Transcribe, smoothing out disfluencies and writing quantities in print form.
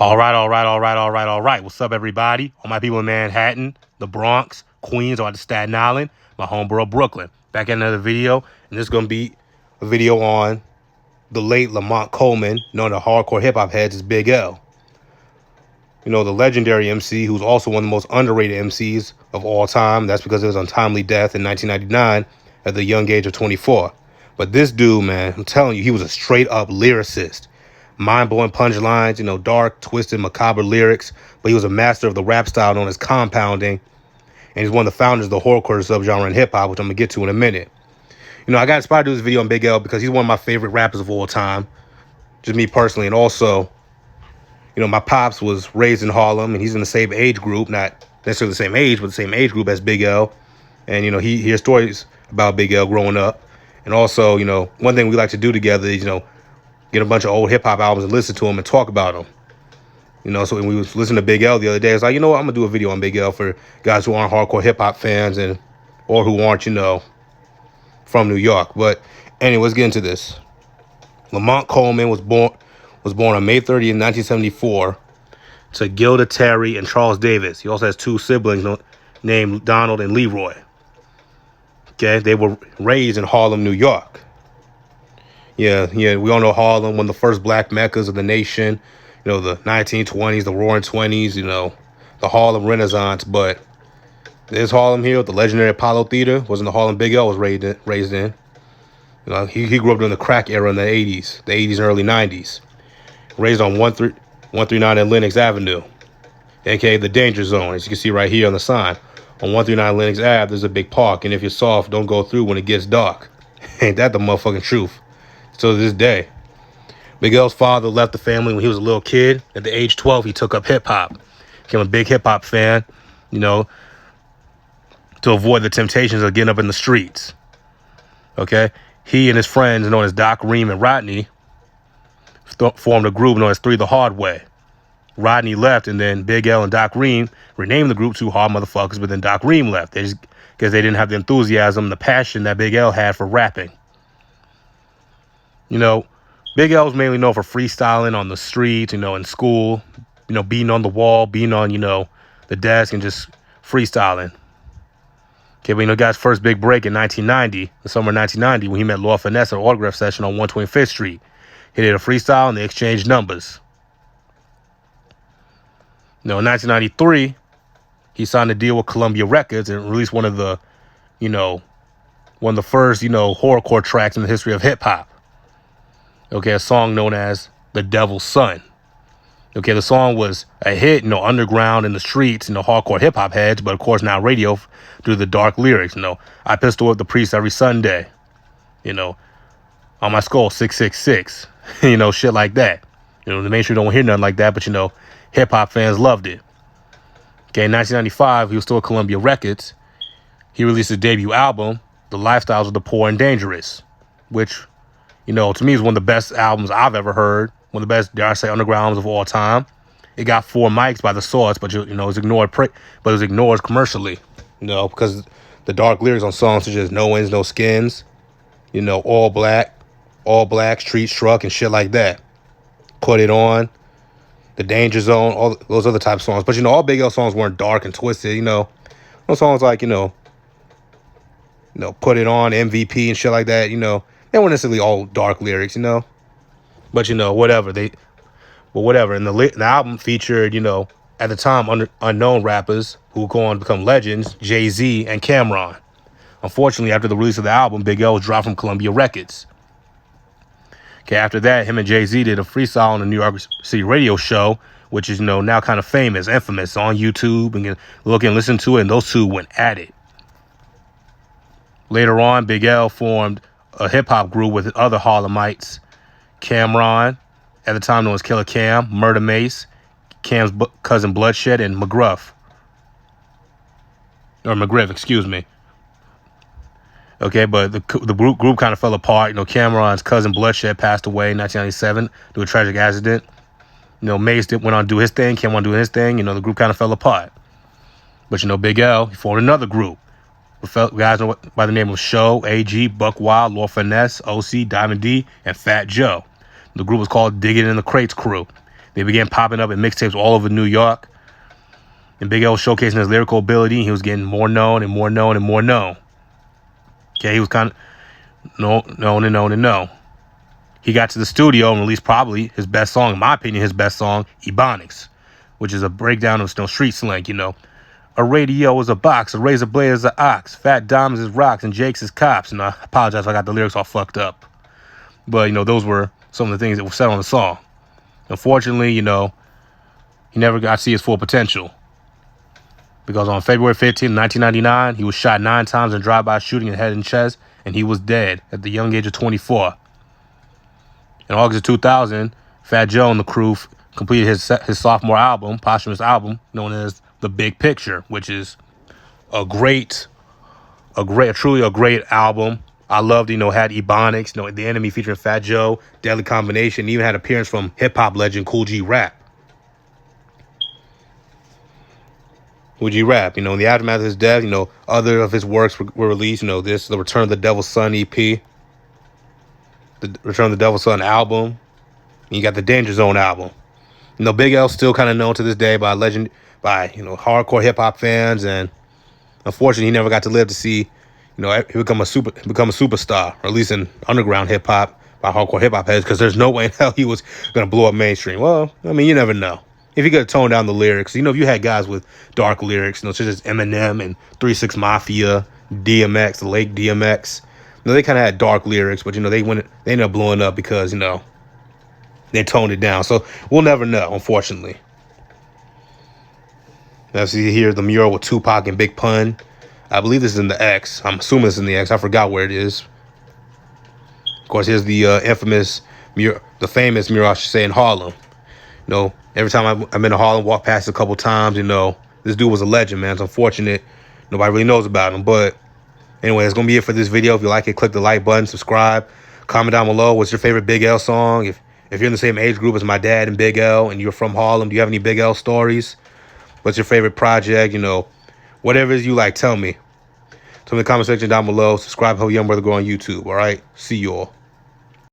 All right. What's up, everybody? All my people in Manhattan, the Bronx, Queens, or the Staten Island, my homeborough, Brooklyn. Back at another video, and this is going to be a video on the late Lamont Coleman, known to hardcore hip-hop heads as Big L. You know, the legendary MC, who's also one of the most underrated MCs of all time. That's because of his untimely death in 1999 at the young age of 24. But this dude, man, I'm telling you, he was a straight-up lyricist. Mind-blowing punchlines, dark, twisted, macabre lyrics. But he was a master of the rap style known as compounding. And he's one of the founders of the horrorcore subgenre in hip-hop, which I'm going to get to in a minute. I got inspired to do this video on Big L because he's one of my favorite rappers of all time. Just me personally. And also, my pops was raised in Harlem, and he's in the same age group. Not necessarily the same age, but the same age group as Big L. And, he hears stories about Big L growing up. And also, one thing we like to do together is, get a bunch of old hip-hop albums and listen to them and talk about them. So when we was listening to Big L the other day, it's like, I'm going to do a video on Big L for guys who aren't hardcore hip-hop fans or who aren't, from New York. But anyway, let's get into this. Lamont Coleman was born on May 30th, 1974 to Gilda Terry and Charles Davis. He also has two siblings named Donald and Leroy. Okay, they were raised in Harlem, New York. Yeah, we all know Harlem, one of the first black meccas of the nation. The 1920s, the Roaring 20s, the Harlem Renaissance. But there's Harlem here with the legendary Apollo Theater. Wasn't the Harlem Big L was raised in. He grew up during the crack era in the 80s and early 90s. Raised on 139 Atlantic Avenue, a.k.a. the Danger Zone, as you can see right here on the sign. On 139 Atlantic Ave, there's a big park, and if you're soft, don't go through when it gets dark. Ain't that the motherfucking truth? So to this day. Big L's father left the family when he was a little kid. At the age 12, he took up hip-hop. Became a big hip-hop fan, to avoid the temptations of getting up in the streets. Okay? He and his friends, known as Doc, Ream, and Rodney, formed a group known as Three the Hard Way. Rodney left, and then Big L and Doc Ream renamed the group Two Hard Motherfuckers, but then Doc Ream left. Because they didn't have the enthusiasm, the passion that Big L had for rapping. Big L was mainly known for freestyling on the streets, in school, beating on the wall, beating on, the desk and just freestyling. Okay, but got his first big break in 1990, the summer of 1990, when he met Lord Finesse at an autograph session on 125th Street. He did a freestyle and they exchanged numbers. In 1993, he signed a deal with Columbia Records and released one of the first, horrorcore tracks in the history of hip hop. Okay, a song known as The Devil's Son. Okay, the song was a hit, underground in the streets, hardcore hip-hop heads, but of course now radio through the dark lyrics, I pistol whip the priest every Sunday, on my skull, 666, shit like that. The mainstream don't hear nothing like that, but, hip-hop fans loved it. Okay, in 1995, he was still at Columbia Records. He released his debut album, The Lifestyles of the Poor and Dangerous, which, to me is one of the best albums I've ever heard. One of the best, dare I say, underground albums of all time. It got 4 mics by the Source, but it was ignored. But it was ignored commercially, because the dark lyrics on songs such as No Ends, No Skins, All Black, Street Struck, and shit like that. Put It On, The Danger Zone, all those other type of songs. But all Big L songs weren't dark and twisted. Those songs like Put It On, MVP, and shit like that. They weren't necessarily all dark lyrics, But, whatever. Whatever. And the album featured, at the time, unknown rappers who go on to become legends, Jay-Z and Cameron. Unfortunately, after the release of the album, Big L was dropped from Columbia Records. Okay, after that, him and Jay-Z did a freestyle on the New York City radio show, which is, now kind of famous, infamous, on YouTube. And you can look and listen to it, and those two went at it. Later on, Big L formed a hip-hop group with other Harlemites, Cameron, at the time known as Killer Cam, Murder Mace, Cam's cousin Bloodshed, and McGriff, excuse me. Okay, but the group kind of fell apart. Cameron's cousin Bloodshed passed away in 1997 due to a tragic accident. Mace went on to do his thing, Cam went on to do his thing. The group kind of fell apart. But, Big L, he formed another group. Guys by the name of Show, AG, Buck Wild, Lord Finesse, OC, Diamond D, and Fat Joe. The group was called Digging in the Crates Crew. They began popping up in mixtapes all over New York. And Big L was showcasing his lyrical ability. He was getting more known and more known and more known. Okay, he was kind of known. He got to the studio and released probably his best song, in my opinion, his best song, Ebonics, which is a breakdown of street slang, you know. A radio is a box, a razor blade is an ox, fat diamonds is rocks, and Jake's is cops. And I apologize if I got the lyrics all fucked up. But, you know, those were some of the things that were said on the song. Unfortunately, you know, he never got to see his full potential. Because on February 15, 1999, he was shot 9 times in a drive-by shooting in head and chest, and he was dead at the young age of 24. In August of 2000, Fat Joe and the crew completed his sophomore album, posthumous album, known as The Big Picture, which is truly a great album. I loved, you know, had Ebonics, you know, The Enemy featuring Fat Joe, Deadly Combination, even had appearance from hip-hop legend Kool G Rap. Kool G Rap, you know, in the aftermath of his death, you know, other of his works were released. You know, the Return of the Devil's Son EP, the Return of the Devil's Son album, and you got the Danger Zone album. You know, Big L's still kind of known to this day by hardcore hip hop fans, and unfortunately, he never got to live to see, you know, become a superstar, or at least in underground hip hop by hardcore hip hop heads, because there's no way in hell he was gonna blow up mainstream. Well, I mean, you never know. If you could tone down the lyrics, you know, if you had guys with dark lyrics, you know, such as Eminem and 3 6 Mafia, DMX, the late DMX, you know, they kind of had dark lyrics, but, you know, they ended up blowing up because, you know, they toned it down. So we'll never know, unfortunately. Now, see here, the mural with Tupac and Big Pun. I believe this is in the X. I'm assuming it's in the X. I forgot where it is. Of course, here's the famous mural, I should say, in Harlem. You know, every time I've been to Harlem, walked past it a couple times, you know, this dude was a legend, man. It's unfortunate nobody really knows about him. But anyway, that's going to be it for this video. If you like it, click the like button, subscribe, comment down below. What's your favorite Big L song? If you're in the same age group as my dad and Big L, and you're from Harlem, do you have any Big L stories? What's your favorite project? You know, whatever it is you like, tell me. Tell me in the comment section down below. Subscribe, help Young Brother grow on YouTube. All right? See you all.